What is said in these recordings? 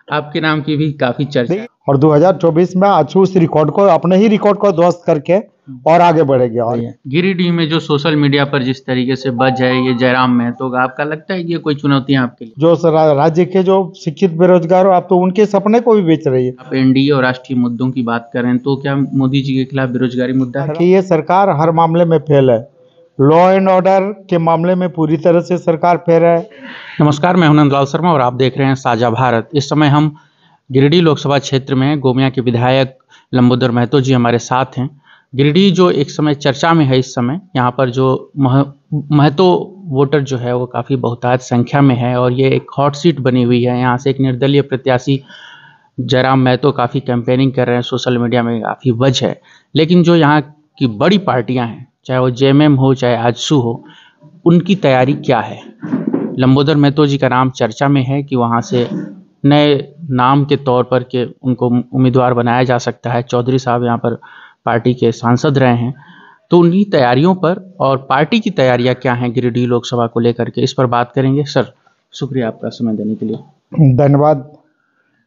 आपके नाम की भी काफी चर्चा है। और 2024 में आजसू उस रिकॉर्ड को अपने ही रिकॉर्ड को ध्वस्त करके और आगे बढ़ेगी। और गिरिडीह में जो सोशल मीडिया पर जिस तरीके से बज है ये जयराम महतो का, आपका लगता है कि ये कोई चुनौती है आपके लिए? जो राज्य के जो शिक्षित बेरोजगार हो, आप तो उनके सपने को भी बेच रही है। आप एनडीए और राष्ट्रीय मुद्दों की बात करें तो क्या मोदी जी के खिलाफ बेरोजगारी मुद्दा है? कि ये सरकार हर मामले में फेल है। लॉ एंड ऑर्डर के मामले में पूरी तरह से सरकार फेल है। नमस्कार, मैं हूं नंदलाल शर्मा और आप देख रहे हैं साझा भारत। इस समय हम गिरिडीह लोकसभा क्षेत्र में गोमिया के विधायक लंबोदर महतो जी हमारे साथ हैं। गिरिडीह जो एक समय चर्चा में है, इस समय यहाँ पर जो महतो वोटर जो है वो काफ़ी बहुतायत संख्या में है और ये एक हॉट सीट बनी हुई है। यहाँ से एक निर्दलीय प्रत्याशी जयराम महतो काफ़ी कैंपेनिंग कर रहे हैं, सोशल मीडिया में काफ़ी वज है। लेकिन जो यहाँ की बड़ी पार्टियाँ हैं, चाहे वो जेएमएम हो चाहे आजसू हो, उनकी तैयारी क्या है? लंबोदर महतो जी का नाम चर्चा में है कि वहाँ से नए नाम के तौर पर के उनको उम्मीदवार बनाया जा सकता है। चौधरी साहब यहाँ पर पार्टी के सांसद रहे हैं, तो उन्हीं तैयारियों पर और पार्टी की तैयारियां क्या हैं गिरिडीह लोकसभा को लेकर के, इस पर बात करेंगे। सर, शुक्रिया आपका समय देने के लिए। धन्यवाद।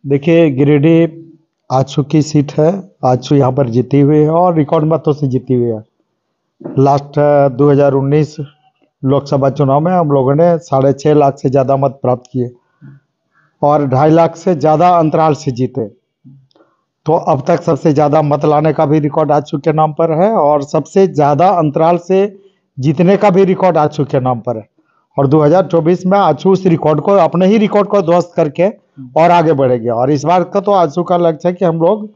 देखिए, गिरिडीह आजसू की सीट है। आजसू यहाँ पर जीती हुई है और रिकॉर्ड मतों से जीती हुई है। लास्ट 2019 लोकसभा चुनाव में हम लोगों ने 6.5 लाख से ज़्यादा मत प्राप्त किए और 2.5 लाख से ज़्यादा अंतराल से जीते। तो अब तक सबसे ज़्यादा मत लाने का भी रिकॉर्ड आजसू के नाम पर है और सबसे ज़्यादा अंतराल से जीतने का भी रिकॉर्ड आजसू के नाम पर है। और 2024 में आजसू उस रिकॉर्ड को अपने ही रिकॉर्ड को ध्वस्त करके और आगे बढ़ेगी। और इस बार का तो आजसू का लक्ष्य है कि हम लोग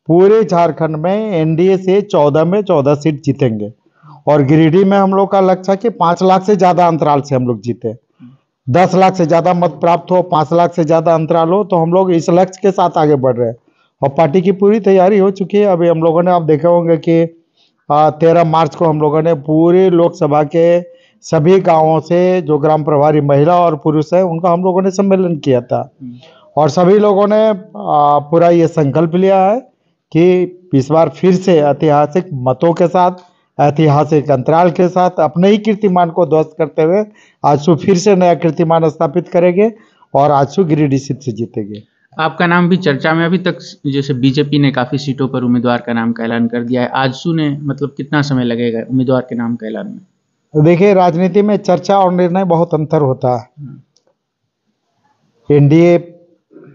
पूरे झारखंड में एनडीए से 14 में 14 सीट जीतेंगे और गिरिडीह में हम लोग का लक्ष्य है कि 5 लाख से ज़्यादा अंतराल से हम लोग जीते। 10 लाख से ज़्यादा मत प्राप्त हो, 5 लाख से ज़्यादा अंतराल हो, तो हम लोग इस लक्ष्य के साथ आगे बढ़ रहे हैं और पार्टी की पूरी तैयारी हो चुकी है। अभी हम लोगों ने, आप देखे होंगे कि 13 मार्च को हम लोगों ने पूरे लोकसभा के सभी गांवों से जो ग्राम प्रभारी महिला और पुरुष है उनका हम लोगों ने सम्मेलन किया था और सभी लोगों ने पूरा ये संकल्प लिया है कि इस बार फिर से ऐतिहासिक मतों के साथ, ऐतिहासिक अंतराल के साथ अपने ही कीर्तिमान को ध्वस्त करते हुए आजसू फिर से नया कीर्तिमान स्थापित करेंगे और आजसू गिरिडीह सीट से जीतेंगे। आपका नाम भी चर्चा में अभी तक, जैसे बीजेपी ने काफ़ी सीटों पर उम्मीदवार का नाम का ऐलान कर दिया है, आजसू ने मतलब कितना समय लगेगा उम्मीदवार के नाम का ऐलान में? देखिए, राजनीति में चर्चा और निर्णय बहुत अंतर होता है। एनडीए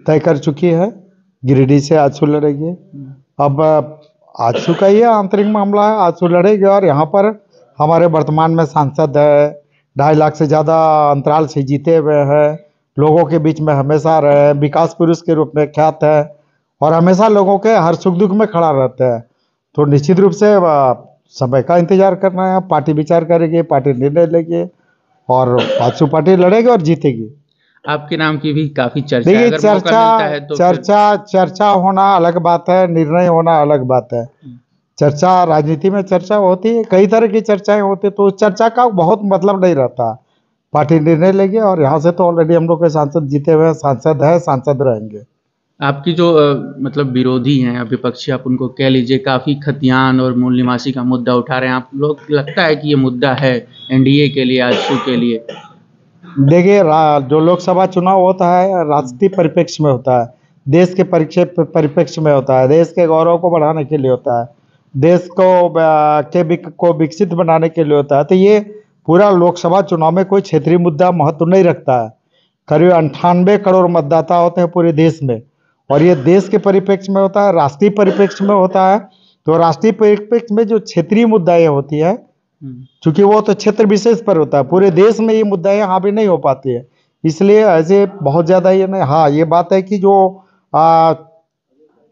तय कर चुकी है, गिरिडीह से आजसू लड़ेगी। अब आजसू का ये आंतरिक मामला है, आजसू लड़ेगी और यहाँ पर हमारे वर्तमान में सांसद है, 2.5 लाख से ज़्यादा अंतराल से जीते हुए हैं, लोगों के बीच में हमेशा रहे, विकास पुरुष के रूप में ख्यात है और हमेशा लोगों के हर सुख दुख में खड़ा रहता है। तो निश्चित रूप से समय का इंतजार करना है। पार्टी विचार करेगी, पार्टी निर्णय लेगी और आजसू पार्टी लड़ेगी और जीतेगी। आपके नाम की भी काफ़ी चर्चा है, देखिए, अगर मौका मिलता है तो चर्चा होना अलग बात है, निर्णय होना अलग बात है। चर्चा, राजनीति में चर्चा होती है, कई तरह की चर्चाएं होती है, तो उस चर्चा का बहुत मतलब नहीं रहता। पार्टी निर्णय लेगी और यहाँ से तो ऑलरेडी हम लोग के सांसद जीते हुए सांसद है, सांसद रहेंगे। आपकी जो मतलब विरोधी हैं, विपक्षी आप उनको कह लीजिए, काफ़ी खतियान और मूल निवासी का मुद्दा उठा रहे हैं। आप लोग लगता है कि ये मुद्दा है एनडीए के लिए, आजसू के लिए? देखिए, जो लोकसभा चुनाव होता है राष्ट्रीय परिप्रेक्ष्य में होता है, देश के परिप्रेक्ष्य में होता है, देश के गौरव को बढ़ाने के लिए होता है, देश को विकसित बनाने के लिए होता है। तो ये पूरा लोकसभा चुनाव में कोई क्षेत्रीय मुद्दा महत्व नहीं रखता है। करीब 98 करोड़ मतदाता होते हैं पूरे देश में और ये देश के परिप्रेक्ष्य में होता है, राष्ट्रीय परिप्रेक्ष्य में होता है। तो राष्ट्रीय परिप्रेक्ष्य में जो क्षेत्रीय मुद्दाएं होती है, क्योंकि वो तो क्षेत्र विशेष पर होता है, पूरे देश में ये मुद्दाएं हावी नहीं हो पाती है, इसलिए ऐसे बहुत ज़्यादा ये नहीं। हाँ, ये बात है कि जो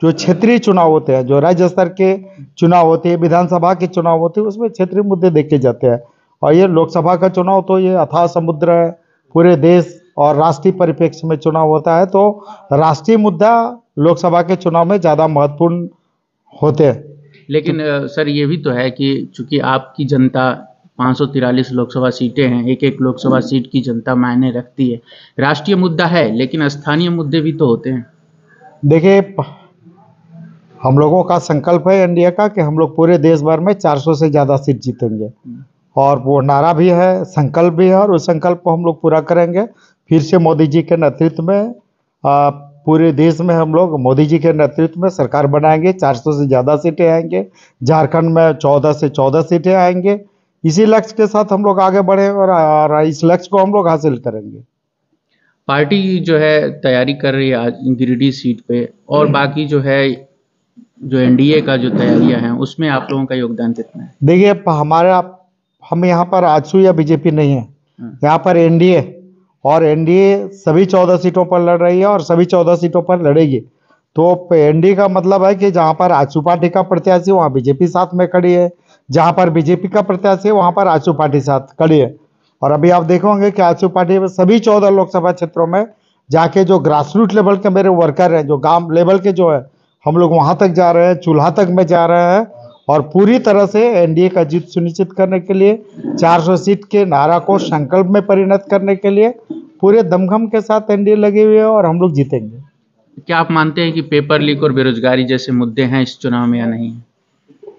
क्षेत्रीय चुनाव होते हैं, जो राज्य स्तर के चुनाव होते हैं, विधानसभा के चुनाव होते हैं, उसमें क्षेत्रीय मुद्दे देखे जाते हैं और ये लोकसभा का चुनाव तो ये अथाह समुद्र है, पूरे देश और राष्ट्रीय परिप्रेक्ष्य में चुनाव होता है, तो राष्ट्रीय मुद्दा लोकसभा के चुनाव में ज़्यादा महत्वपूर्ण होते हैं। लेकिन सर, ये भी तो है कि चूंकि आपकी जनता 543 लोकसभा सीटें हैं, एक एक लोकसभा सीट की जनता मायने रखती है। राष्ट्रीय मुद्दा है लेकिन स्थानीय मुद्दे भी तो होते हैं। देखिए, हम लोगों का संकल्प है एनडीए का कि हम लोग पूरे देश भर में 400 से ज़्यादा सीट जीतेंगे और वो नारा भी है, संकल्प भी है और उस संकल्प को हम लोग पूरा करेंगे। फिर से मोदी जी के नेतृत्व में पूरे देश में हम लोग मोदी जी के नेतृत्व में सरकार बनाएंगे, 400 से ज़्यादा सीटें आएंगे, झारखंड में 14 से 14 सीटें आएंगे। इसी लक्ष्य के साथ हम लोग आगे बढ़े और इस लक्ष्य को हम लोग हासिल करेंगे। पार्टी जो है तैयारी कर रही है आज गिरिडीह सीट पे, और बाकी जो है जो एनडीए का जो तैयारियां हैं उसमें आप लोगों का योगदान कितना है? देखिए हम यहाँ पर आजसू या बीजेपी नहीं है, यहाँ पर एनडीए, और एनडीए सभी 14 सीटों पर लड़ रही है और सभी 14 सीटों पर लड़ेगी। तो एनडीए का मतलब है कि जहाँ पर आजसू पार्टी का प्रत्याशी वहाँ बीजेपी साथ में खड़ी है, जहाँ पर बीजेपी का प्रत्याशी वहाँ पर आजसू पार्टी साथ खड़ी है। और अभी आप देखोगे कि आजसू पार्टी में सभी 14 लोकसभा क्षेत्रों में जाके जो ग्रास रूट लेवल के मेरे वर्कर हैं, जो गांव लेवल के जो है, हम लोग वहां तक जा रहे हैं, चूल्हा तक में जा रहे हैं और पूरी तरह से एनडीए का जीत सुनिश्चित करने के लिए, 400 सीट के नारा को संकल्प में परिणत करने के लिए पूरे दमखम के साथ एनडीए लगी हुई है और हम लोग जीतेंगे। क्या आप मानते हैं कि पेपर लीक और बेरोजगारी जैसे मुद्दे हैं इस चुनाव में या नहीं?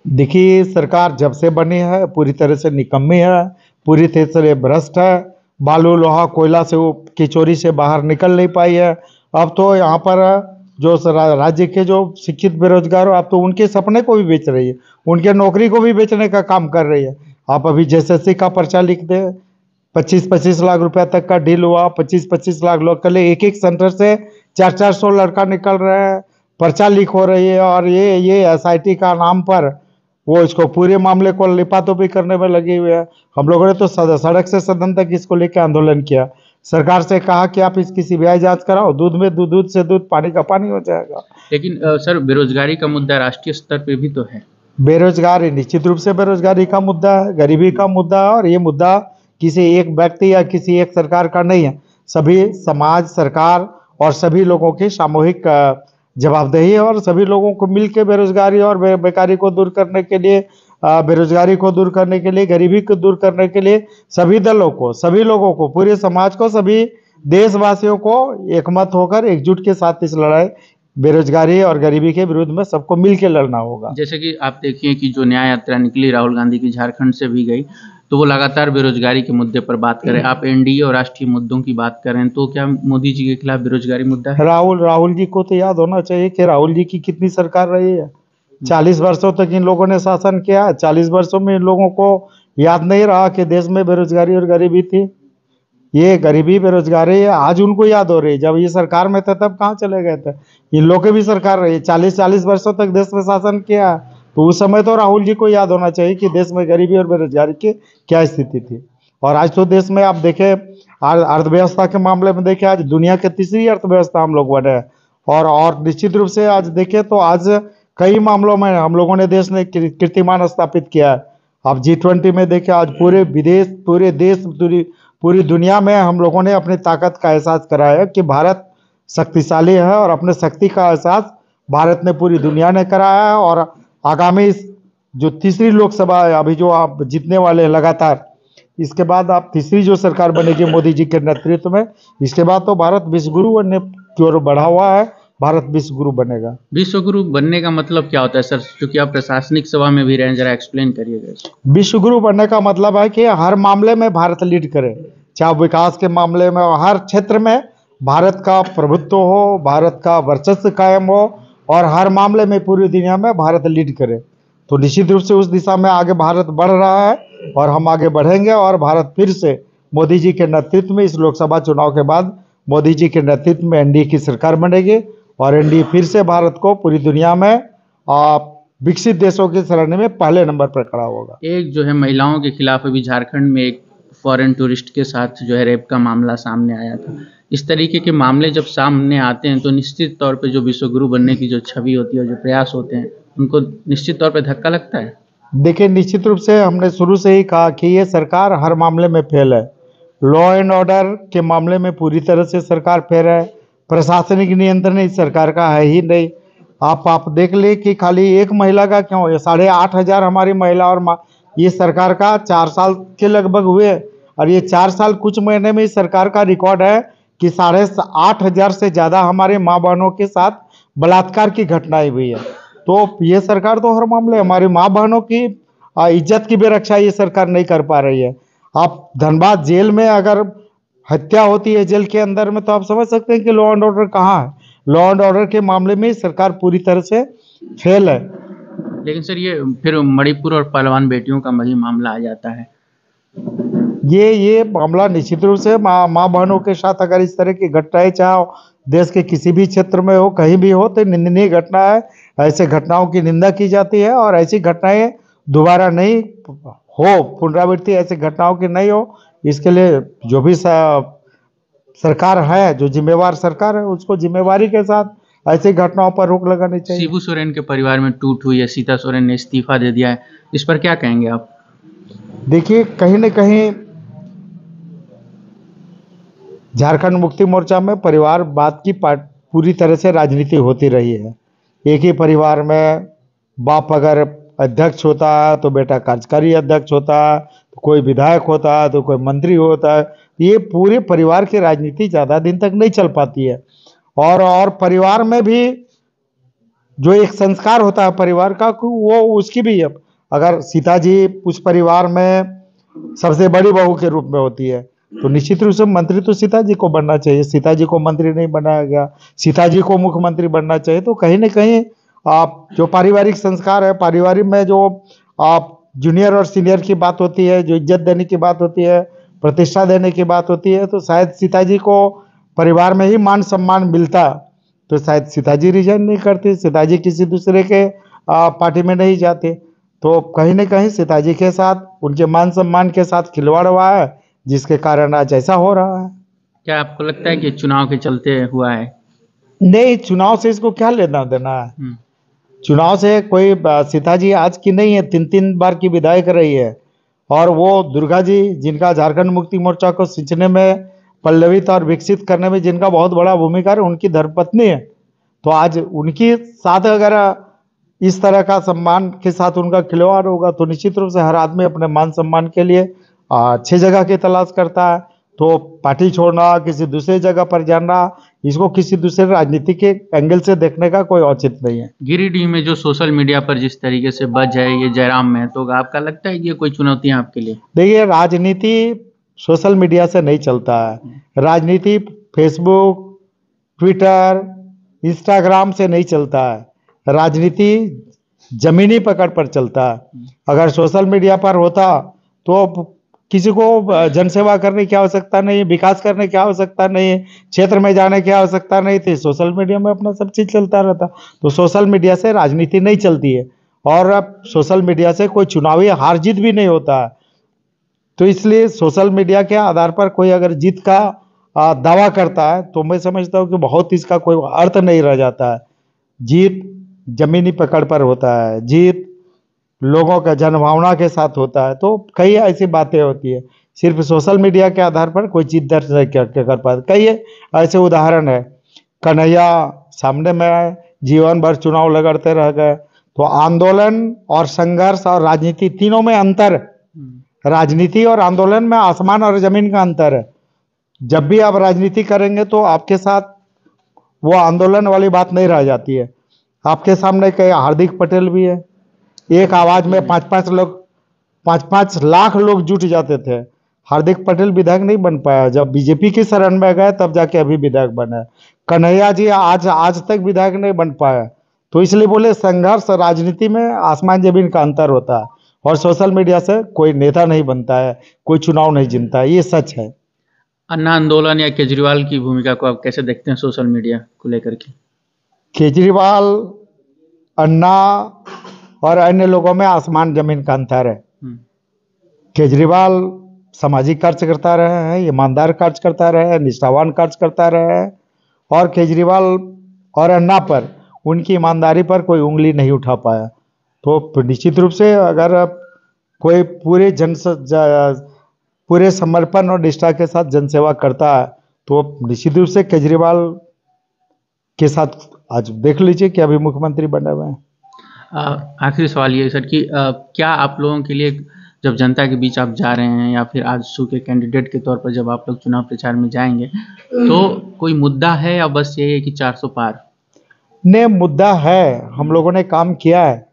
देखिए, सरकार जब से बनी है पूरी तरह से निकम्मी है, पूरी तरह से भ्रष्ट है, बालू लोहा कोयला से वो की चोरी से बाहर निकल नहीं पाई है। अब तो यहाँ पर जो राज्य के जो शिक्षित बेरोजगार हो, अब तो उनके सपने को भी बेच रही है, उनके नौकरी को भी बेचने का काम कर रही है। आप अभी एसएससी का पर्चा लिख दे, 25-25 लाख रुपए तक का डील हुआ, 25-25 लाख लोग कल एक सेंटर से 400-400 लड़का निकल रहे हैं, पर्चा लीक हो रही है। और ये एसआईटी का नाम पर वो इसको पूरे मामले को लिपातोपी करने में लगी हुई है। हम लोगों ने तो सड़क से सदन तक इसको लेकर आंदोलन किया, सरकार से कहा कि आप इसकी सीबीआई जांच कराओ, दूध से दूध, पानी का पानी हो जाएगा। लेकिन सर, बेरोजगारी का मुद्दा राष्ट्रीय स्तर पे भी तो है। बेरोजगारी निश्चित रूप से बेरोजगारी का मुद्दा है, गरीबी का मुद्दा है, और ये मुद्दा किसी एक व्यक्ति या किसी एक सरकार का नहीं है, सभी समाज, सरकार और सभी लोगों की सामूहिक जवाबदेही है। और सभी लोगों को मिलकर बेरोजगारी और बेकारी को दूर करने के लिए, बेरोजगारी को दूर करने के लिए, गरीबी को दूर करने के लिए सभी दलों को, सभी लोगों को, पूरे समाज को, सभी देशवासियों को एकमत होकर एकजुट के साथ इस लड़ाई बेरोजगारी और गरीबी के विरुद्ध में सबको मिलकर लड़ना होगा। जैसे कि आप देखिए कि जो न्याय यात्रा निकली राहुल गांधी की, झारखंड से भी गई, तो वो लगातार बेरोजगारी के मुद्दे पर बात करें। आप एनडीए और राष्ट्रीय मुद्दों की बात करें तो क्या मोदी जी के खिलाफ बेरोजगारी मुद्दा है? राहुल जी को तो याद होना चाहिए कि राहुल जी की कितनी सरकार रही है। 40 वर्षों तक इन लोगों ने शासन किया, 40 वर्षों में इन लोगों को याद नहीं रहा कि देश में बेरोजगारी और गरीबी थी। ये गरीबी बेरोजगारी आज उनको याद हो रही है, जब ये सरकार में थे तब कहाँ चले गए थे। इन लोग की भी सरकार रही है, 40 वर्षों तक देश में शासन किया, तो उस समय तो राहुल जी को याद होना चाहिए कि देश में गरीबी और बेरोजगारी की क्या स्थिति थी। और आज तो देश में आप देखें, अर्थव्यवस्था के मामले में देखें, आज दुनिया के तीसरी अर्थव्यवस्था हम लोग बने हैं। और निश्चित रूप से आज देखें तो आज कई मामलों में हम लोगों ने, देश ने कीर्तिमान स्थापित किया है। आप G20 में देखें, आज पूरे देश, पूरी दुनिया में हम लोगों ने अपनी ताकत का एहसास कराया कि भारत शक्तिशाली है, और अपने शक्ति का एहसास भारत ने पूरी दुनिया ने कराया है। और आगामी जो तीसरी लोकसभा है अभी जो आप जीतने वाले हैं लगातार, इसके बाद आप तीसरी जो सरकार बनेगी मोदी जी के नेतृत्व में, इसके बाद तो भारत विश्वगुरु बनने की ओर बढ़ा हुआ है, भारत विश्वगुरु बनेगा। विश्वगुरु बनने का मतलब क्या होता है सर, क्योंकि आप प्रशासनिक सभा में भी रहे, जरा एक्सप्लेन करिएगा। विश्वगुरु बनने का मतलब है कि हर मामले में भारत लीड करे, चाहे विकास के मामले में, हर क्षेत्र में भारत का प्रभुत्व हो, भारत का वर्चस्व कायम हो, और हर मामले में पूरी दुनिया में भारत लीड करे। तो निश्चित रूप से उस दिशा में आगे भारत बढ़ रहा है और हम आगे बढ़ेंगे। और भारत फिर से मोदी जी के नेतृत्व में, इस लोकसभा चुनाव के बाद मोदी जी के नेतृत्व में एनडीए की सरकार बनेगी, और एनडीए फिर से भारत को पूरी दुनिया में विकसित देशों की श्रेणी में पहले नंबर पर खड़ा होगा। एक जो है महिलाओं के खिलाफ अभी झारखंड में एक फॉरेन टूरिस्ट के साथ जो है रेप का मामला सामने आया था। इस तरीके के मामले जब सामने आते हैं तो निश्चित तौर पे जो विश्वगुरु बनने की जो छवि होती है, जो प्रयास होते हैं, उनको निश्चित तौर पे धक्का लगता है। देखिए, निश्चित रूप से हमने शुरू से ही कहा कि ये सरकार हर मामले में फेल है। लॉ एंड ऑर्डर के मामले में पूरी तरह से सरकार फेल है, प्रशासनिक नियंत्रण इस सरकार का है ही नहीं। आप देख ले कि खाली एक महिला का क्यों, 8,500 हमारी महिला और ये सरकार का 4 साल के लगभग हुए, और ये 4 साल कुछ महीने में इस सरकार का रिकॉर्ड है कि 8,500 से ज़्यादा हमारे माँ बहनों के साथ बलात्कार की घटनाएं हुई है। तो ये सरकार तो हर मामले हमारी माँ बहनों की इज्जत की भी रक्षा ये सरकार नहीं कर पा रही है। आप धनबाद जेल में अगर हत्या होती है जेल के अंदर में, तो आप समझ सकते हैं कि लॉ एंड ऑर्डर कहाँ है। लॉ एंड ऑर्डर के मामले में सरकार पूरी तरह से फेल है। लेकिन सर ये फिर मणिपुर और पहलवान बेटियों का वही मामला आ जाता है। ये मामला निश्चित रूप से माँ बहनों के साथ अगर इस तरह की घटनाएं, चाहे देश के किसी भी क्षेत्र में हो, कहीं भी हो, तो निंदनीय घटना है। ऐसे घटनाओं की निंदा की जाती है और ऐसी घटनाएं दोबारा नहीं हो, पुनरावृत्ति ऐसी घटनाओं की नहीं हो, इसके लिए जो भी सरकार है, जो जिम्मेवार सरकार है, उसको जिम्मेवारी के साथ ऐसी घटनाओं पर रोक लगानी चाहिए। शिबू सोरेन के परिवार में टूट हुई है, सीता सोरेन ने इस्तीफा दे दिया है, इस पर क्या कहेंगे आप? देखिए, कहीं न कहीं झारखंड मुक्ति मोर्चा में परिवारवाद की पूरी तरह से राजनीति होती रही है। एक ही परिवार में बाप अगर अध्यक्ष होता है तो बेटा कार्यकारी अध्यक्ष होता है, तो कोई विधायक होता है, तो कोई मंत्री होता है। ये पूरे परिवार की राजनीति ज़्यादा दिन तक नहीं चल पाती है। और परिवार में भी जो एक संस्कार होता है परिवार का, वो उसकी भी है। अगर सीता जी उस परिवार में सबसे बड़ी बहू के रूप में होती है, तो निश्चित रूप से मंत्री तो सीता जी को बनना चाहिए। सीता जी को मंत्री नहीं बनाया गया, सीता जी को मुख्यमंत्री बनना चाहिए। तो कहीं न कहीं आप जो पारिवारिक संस्कार है, पारिवारिक में जो आप जूनियर और सीनियर की बात होती है, जो इज्जत देने की बात होती है, प्रतिष्ठा देने की बात होती है, तो शायद सीता जी को परिवार में ही मान सम्मान मिलता, तो शायद सीता जी रिजाइन नहीं करती, सीता जी किसी दूसरे के पार्टी में नहीं जाते। तो कहीं न कहीं सीता जी के साथ, उनके मान सम्मान के साथ खिलवाड़ हुआ है, जिसके कारण आज ऐसा हो रहा है। क्या आपको लगता है कि चुनाव के चलते हुआ है? नहीं, चुनाव से इसको क्या लेना देना है? चुनाव से कोई सीता जी आज की नहीं है, 3-3 बार की विधायक रही है। और वो दुर्गा जी, जिनका झारखंड मुक्ति मोर्चा को सिंचने में, पल्लवित और विकसित करने में जिनका बहुत बड़ा भूमिका है, उनकी धर्मपत्नी है। तो आज उनके साथ अगर इस तरह का सम्मान के साथ उनका खिलवाड़ होगा, तो निश्चित रूप से हर आदमी अपने मान सम्मान के लिए अच्छी जगह की तलाश करता है। तो पार्टी छोड़ना, किसी दूसरे जगह पर जाना, इसको किसी दूसरे राजनीति के एंगल से देखने का कोई औचित्य नहीं है। गिरिडीह में जो सोशल मीडिया पर जिस तरीके से बज है ये जयराम महतो का, आपका लगता है कि ये कोई चुनौती है आपके लिए? देखिए, राजनीति सोशल मीडिया से नहीं चलता है। राजनीति फेसबुक, ट्विटर, इंस्टाग्राम से नहीं चलता है। राजनीति जमीनी पकड़ पर चलता है। अगर सोशल मीडिया पर होता तो किसी को जनसेवा करने की आवश्यकता नहीं, विकास करने की आवश्यकता नहीं, क्षेत्र में जाने की आवश्यकता नहीं थी। सोशल मीडिया में अपना सब चीज़ चलता रहता। तो सोशल मीडिया से राजनीति नहीं चलती है, और अब सोशल मीडिया से कोई चुनावी हार जीत भी नहीं होता है। तो इसलिए सोशल मीडिया के आधार पर कोई अगर जीत का दावा करता है, तो मैं समझता हूँ कि बहुत इसका कोई अर्थ नहीं रह जाता है। जीत जमीनी पकड़ पर होता है, जीत लोगों का जनभावना के साथ होता है। तो कई ऐसी बातें होती है, सिर्फ सोशल मीडिया के आधार पर कोई चीज दर्ज नहीं कर पाते। कई ऐसे उदाहरण है। कन्हैया सामने में आए, जीवन भर चुनाव लड़ते रह गए। तो आंदोलन और संघर्ष और राजनीति तीनों में अंतर, राजनीति और आंदोलन में आसमान और जमीन का अंतर है। जब भी आप राजनीति करेंगे तो आपके साथ वो आंदोलन वाली बात नहीं रह जाती है। आपके सामने कई हार्दिक पटेल भी है, एक आवाज में 5-5 लाख लोग जुट जाते थे। हार्दिक पटेल विधायक नहीं बन पाया, जब बीजेपी की शरण में गए तब जाके अभी विधायक बने। कन्हैया जी आज तक विधायक नहीं बन पाया। तो इसलिए बोले, संघर्ष राजनीति में आसमान जमीन का अंतर होता है, और सोशल मीडिया से कोई नेता नहीं बनता है, कोई चुनाव नहीं जीतता है, ये सच है। अन्ना आंदोलन या केजरीवाल की भूमिका को आप कैसे देखते हैं सोशल मीडिया को लेकर के? केजरीवाल, अन्ना और अन्य लोगों में आसमान जमीन का अंतर है। केजरीवाल सामाजिक कार्य करता रहे हैं, ईमानदार कार्य करता रहे हैं, निष्ठावान कार्य करता रहे हैं, और केजरीवाल और अन्ना पर, उनकी ईमानदारी पर कोई उंगली नहीं उठा पाया। तो निश्चित रूप से अगर कोई पूरे समर्पण और निष्ठा के साथ जनसेवा करता है, तो निश्चित रूप से केजरीवाल के साथ आज देख लीजिए कि अभी मुख्यमंत्री बने हुए हैं। आखिरी सवाल ये सर कि क्या आप लोगों के लिए, जब जनता के बीच आप जा रहे हैं या फिर आजसू के कैंडिडेट के तौर पर जब आप लोग चुनाव प्रचार में जाएंगे, तो कोई मुद्दा है या बस ये है कि 400 पार? ने मुद्दा है। हम लोगों ने काम किया है,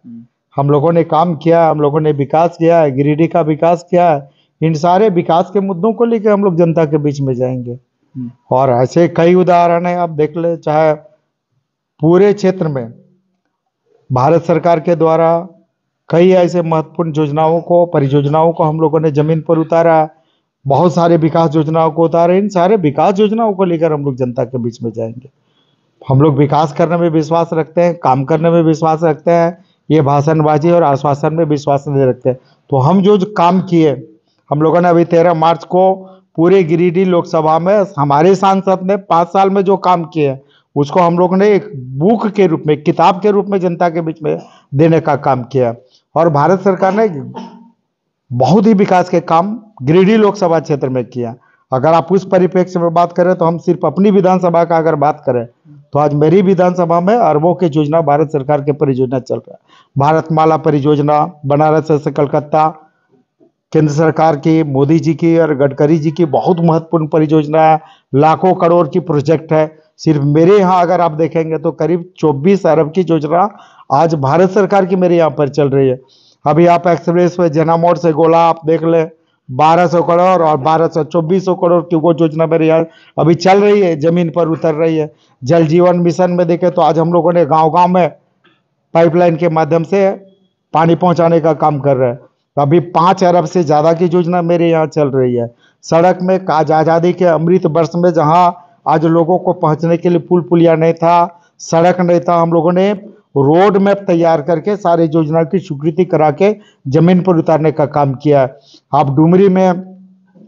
हम लोगों ने काम किया, हम लोगों ने विकास किया है, गिरिडीह का विकास किया है। इन सारे विकास के मुद्दों को लेकर हम लोग जनता के बीच में जाएंगे। और ऐसे कई उदाहरण है, आप देख ले, चाहे पूरे क्षेत्र में भारत सरकार के द्वारा कई ऐसे महत्वपूर्ण योजनाओं को, परियोजनाओं को हम लोगों ने जमीन पर उतारा। बहुत सारे विकास योजनाओं को उतारे। इन सारे विकास योजनाओं को लेकर हम लोग जनता के बीच में जाएंगे। हम लोग विकास करने में विश्वास रखते हैं, काम करने में विश्वास रखते हैं। ये भाषणबाजी और आश्वासन में विश्वास नहीं रखते। तो हम जो काम किए, हम लोगों ने अभी 13 मार्च को पूरे गिरिडीह लोकसभा में हमारे सांसद ने 5 साल में जो काम किए, उसको हम लोगों ने एक बुक के रूप में, किताब के रूप में जनता के बीच में देने का काम किया। और भारत सरकार ने बहुत ही विकास के काम गिरिडीह लोकसभा क्षेत्र में किया। अगर आप उस परिप्रेक्ष्य में बात करें तो हम सिर्फ अपनी विधानसभा का अगर बात करें तो आज मेरी विधानसभा में अरबों की योजना, भारत सरकार के परियोजना चल रहा है। भारतमाला परियोजना, बनारस से कलकत्ता, केंद्र सरकार की, मोदी जी की और गडकरी जी की बहुत महत्वपूर्ण परियोजना है। लाखों करोड़ की प्रोजेक्ट है। सिर्फ मेरे यहाँ अगर आप देखेंगे तो करीब 24 अरब की योजना आज भारत सरकार की मेरे यहाँ पर चल रही है। अभी आप एक्सप्रेस वे जना मोड़ से गोला आप देख ले, 1200 करोड़ और 2400 करोड़ की वो योजना मेरे यहाँ अभी चल रही है, जमीन पर उतर रही है। जल जीवन मिशन में देखें तो आज हम लोगों ने गांव-गांव में पाइपलाइन के माध्यम से पानी पहुंचाने का काम कर रहे हैं। अभी 5 अरब से ज़्यादा की योजना मेरे यहाँ चल रही है। सड़क में आज आज़ादी के अमृत वर्ष में जहाँ आज लोगों को पहुँचने के लिए पुल पुलिया नहीं था, सड़क नहीं था, हम लोगों ने रोड मैप तैयार करके सारी योजना की स्वीकृति करा के जमीन पर उतारने का काम किया। अब डुमरी में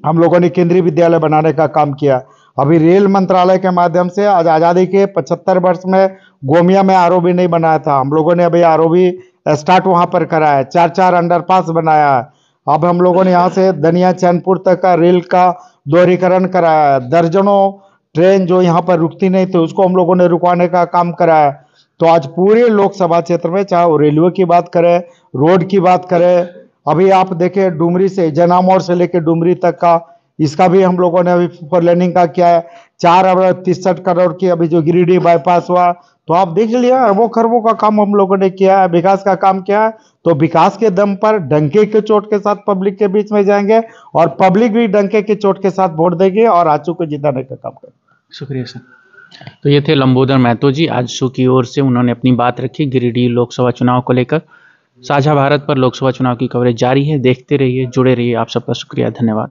हम लोगों ने केंद्रीय विद्यालय बनाने का काम किया। अभी रेल मंत्रालय के माध्यम से आज आज़ादी के 75 वर्ष में गोमिया में आरओबी नहीं बनाया था, हम लोगों ने अभी आरओबी स्टार्ट वहाँ पर कराया है। 4 अंडरपास बनाया है। अब हम लोगों ने यहाँ से दनिया चैनपुर तक का रेल का दोहरीकरण कराया है। दर्जनों ट्रेन जो यहाँ पर रुकती नहीं थी उसको हम लोगों ने रुकवाने का काम कराया। तो आज पूरे लोकसभा क्षेत्र में चाहे वो रेलवे की बात करें, रोड की बात करें, अभी आप देखें डुमरी से जना मोड़ से लेकर डुमरी तक का, इसका भी हम लोगों ने अभी फोर लेनिंग का किया है। 4 अरब 63 करोड़ की अभी जो गिरिडीह बाईपास हुआ, तो आप देख लिया अरबों खरबों का काम हम लोगों ने किया है, विकास का काम किया है। तो विकास के दम पर डंके के चोट के साथ पब्लिक के बीच में जाएंगे और पब्लिक भी डंके के चोट के साथ वोट देगी और आजसू को जिताने का काम करेंगे। शुक्रिया सर। तो ये थे लंबोदर महतो जी, आजसू की ओर से उन्होंने अपनी बात रखी गिरिडीह लोकसभा चुनाव को लेकर। साझा भारत पर लोकसभा चुनाव की कवरेज जारी है, देखते रहिए, जुड़े रहिए। आप सबका शुक्रिया, धन्यवाद।